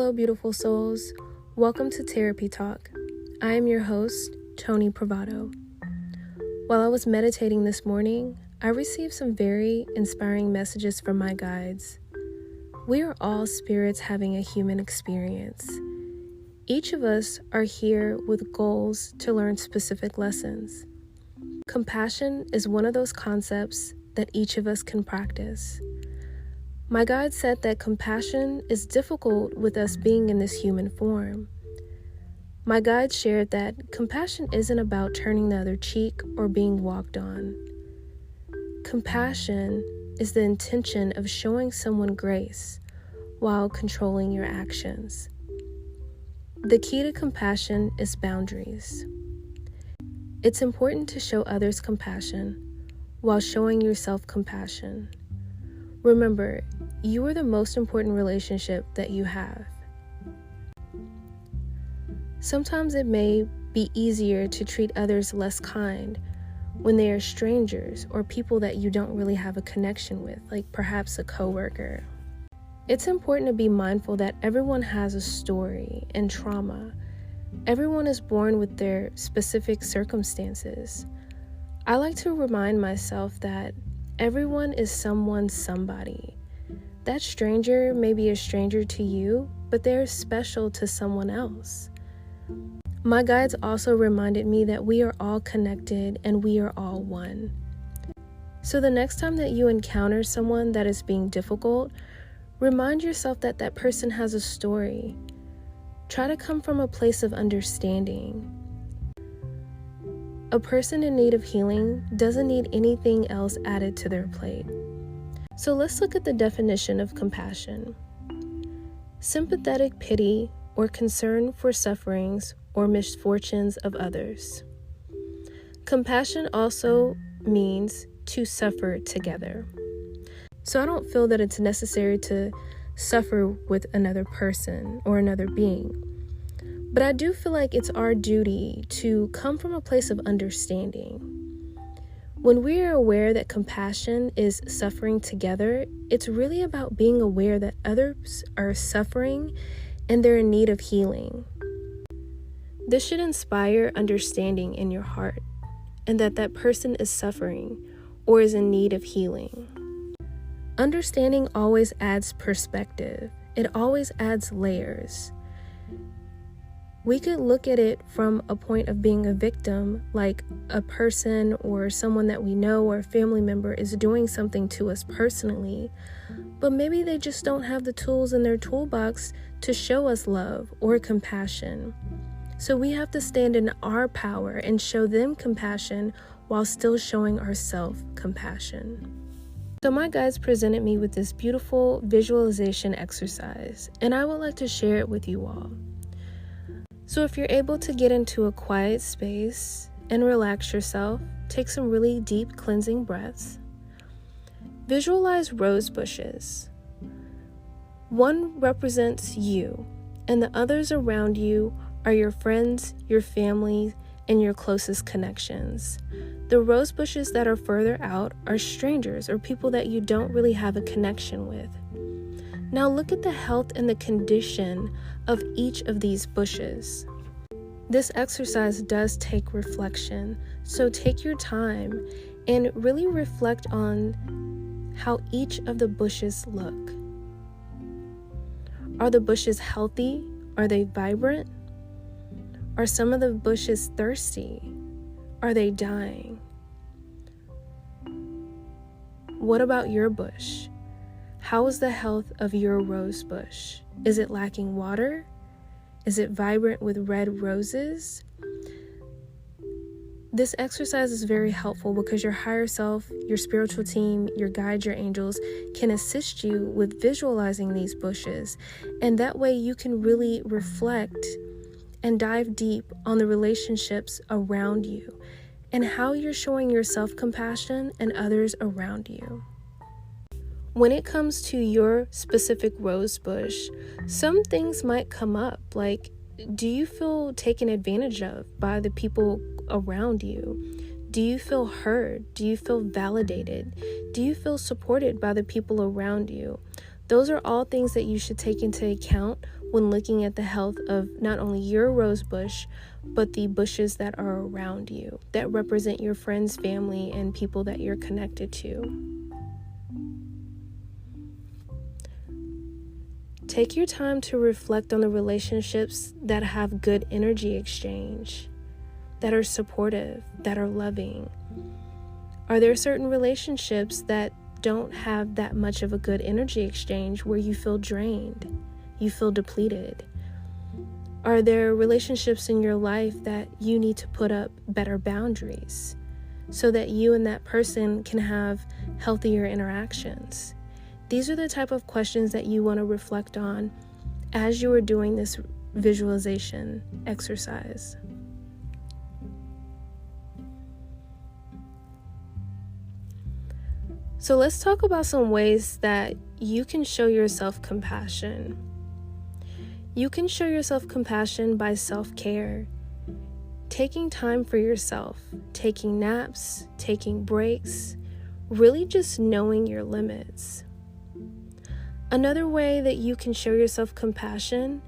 Hello, beautiful souls. Welcome to Taropy Talk. I am your host, Tony Pravado. While I was meditating this morning, I received some very inspiring messages from my guides. We are all spirits having a human experience. Each of us are here with goals to learn specific lessons. Compassion is one of those concepts that each of us can practice. My guide said that compassion is difficult with us being in this human form. My guide shared that compassion isn't about turning the other cheek or being walked on. Compassion is the intention of showing someone grace while controlling your actions. The key to compassion is boundaries. It's important to show others compassion while showing yourself compassion. Remember, you are the most important relationship that you have. Sometimes it may be easier to treat others less kind when they are strangers or people that you don't really have a connection with, like perhaps a coworker. It's important to be mindful that everyone has a story and trauma. Everyone is born with their specific circumstances. I like to remind myself that everyone is someone's somebody. That stranger may be a stranger to you, but they're special to someone else. My guides also reminded me that we are all connected and we are all one. So the next time that you encounter someone that is being difficult, remind yourself that that person has a story. Try to come from a place of understanding. A person in need of healing doesn't need anything else added to their plate. So let's look at the definition of compassion. Sympathetic pity or concern for sufferings or misfortunes of others. Compassion also means to suffer together. So I don't feel that it's necessary to suffer with another person or another being. But I do feel like it's our duty to come from a place of understanding. When we are aware that compassion is suffering together, it's really about being aware that others are suffering and they're in need of healing. This should inspire understanding in your heart and that that person is suffering or is in need of healing. Understanding always adds perspective. It always adds layers. We could look at it from a point of being a victim, like a person or someone that we know or a family member is doing something to us personally, but maybe they just don't have the tools in their toolbox to show us love or compassion. So we have to stand in our power and show them compassion while still showing ourselves compassion. So my guides presented me with this beautiful visualization exercise, and I would like to share it with you all. So if you're able to get into a quiet space and relax yourself, take some really deep cleansing breaths. Visualize rose bushes. One represents you, and the others around you are your friends, your family, and your closest connections. The rose bushes that are further out are strangers or people that you don't really have a connection with. Now look at the health and the condition of each of these bushes. This exercise does take reflection, so take your time and really reflect on how each of the bushes look. Are the bushes healthy? Are they vibrant? Are some of the bushes thirsty? Are they dying? What about your bush? How is the health of your rose bush? Is it lacking water? Is it vibrant with red roses? This exercise is very helpful because your higher self, your spiritual team, your guides, your angels can assist you with visualizing these bushes. And that way you can really reflect and dive deep on the relationships around you and how you're showing yourself compassion and others around you. When it comes to your specific rose bush, some things might come up, like, do you feel taken advantage of by the people around you? Do you feel heard? Do you feel validated? Do you feel supported by the people around you? Those are all things that you should take into account when looking at the health of not only your rose bush, but the bushes that are around you, that represent your friends, family, and people that you're connected to. Take your time to reflect on the relationships that have good energy exchange, that are supportive, that are loving. Are there certain relationships that don't have that much of a good energy exchange where you feel drained, you feel depleted? Are there relationships in your life that you need to put up better boundaries so that you and that person can have healthier interactions? These are the type of questions that you want to reflect on as you are doing this visualization exercise. So let's talk about some ways that you can show yourself compassion. You can show yourself compassion by self-care, taking time for yourself, taking naps, taking breaks, really just knowing your limits. Another way that you can show yourself compassion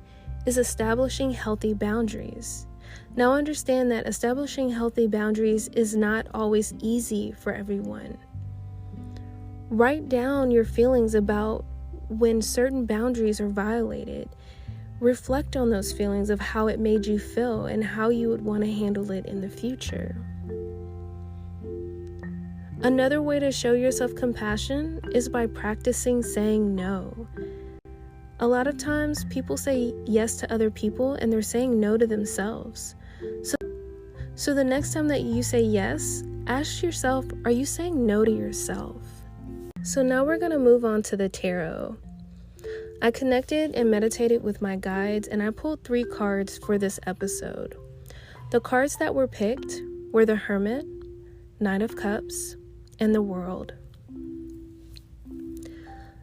is establishing healthy boundaries. Now understand that establishing healthy boundaries is not always easy for everyone. Write down your feelings about when certain boundaries are violated. Reflect on those feelings of how it made you feel and how you would want to handle it in the future. Another way to show yourself compassion is by practicing saying no. A lot of times people say yes to other people and they're saying no to themselves. So the next time that you say yes, ask yourself, are you saying no to yourself? So now we're going to move on to the tarot. I connected and meditated with my guides, and I pulled 3 cards for this episode. The cards that were picked were the Hermit, Knight of Cups, and the World.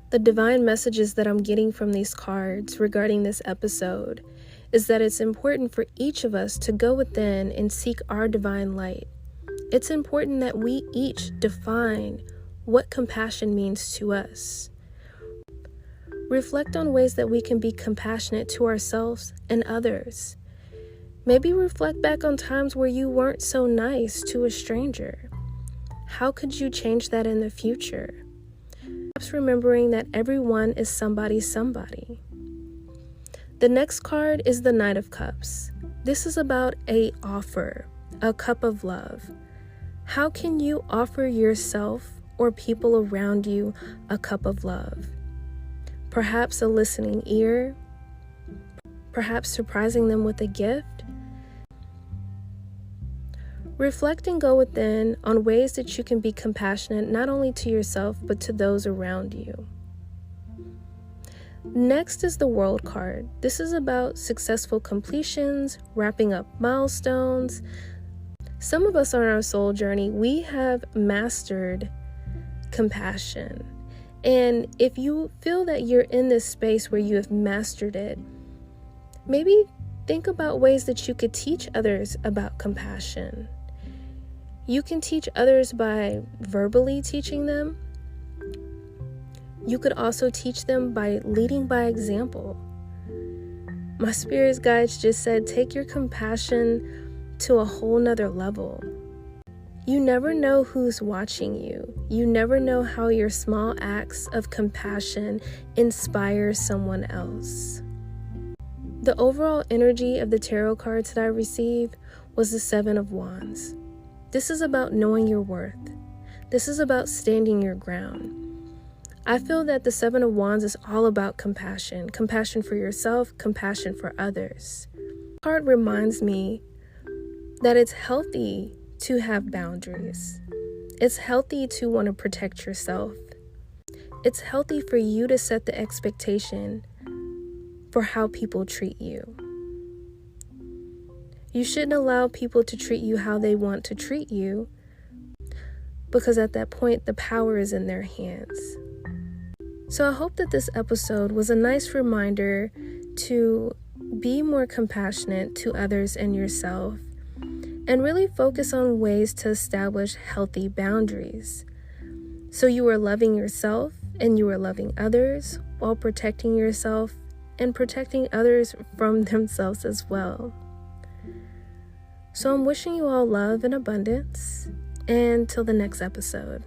The divine messages that I'm getting from these cards regarding this episode is that it's important for each of us to go within and seek our divine light. It's important that we each define what compassion means to us. Reflect on ways that we can be compassionate to ourselves and others. Maybe reflect back on times where you weren't so nice to a stranger. How could you change that in the future? Perhaps remembering that everyone is somebody's somebody. The next card is the Knight of Cups. This is about an offer, a cup of love. How can you offer yourself or people around you a cup of love? Perhaps a listening ear, perhaps surprising them with a gift. Reflect and go within on ways that you can be compassionate not only to yourself but to those around you. Next is the World card. This is about successful completions, wrapping up milestones. Some of us on our soul journey, we have mastered compassion. And if you feel that you're in this space where you have mastered it, maybe think about ways that you could teach others about compassion. You can teach others by verbally teaching them. You could also teach them by leading by example. My spirit's guides just said, take your compassion to a whole nother level. You never know who's watching you. You never know how your small acts of compassion inspire someone else. The overall energy of the tarot cards that I received was the 7 of Wands. This is about knowing your worth. This is about standing your ground. I feel that the 7 of Wands is all about compassion. Compassion for yourself, compassion for others. This card reminds me that it's healthy to have boundaries. It's healthy to want to protect yourself. It's healthy for you to set the expectation for how people treat you. You shouldn't allow people to treat you how they want to treat you, because at that point, the power is in their hands. So I hope that this episode was a nice reminder to be more compassionate to others and yourself, and really focus on ways to establish healthy boundaries. So you are loving yourself and you are loving others while protecting yourself and protecting others from themselves as well. So I'm wishing you all love and abundance, and till the next episode.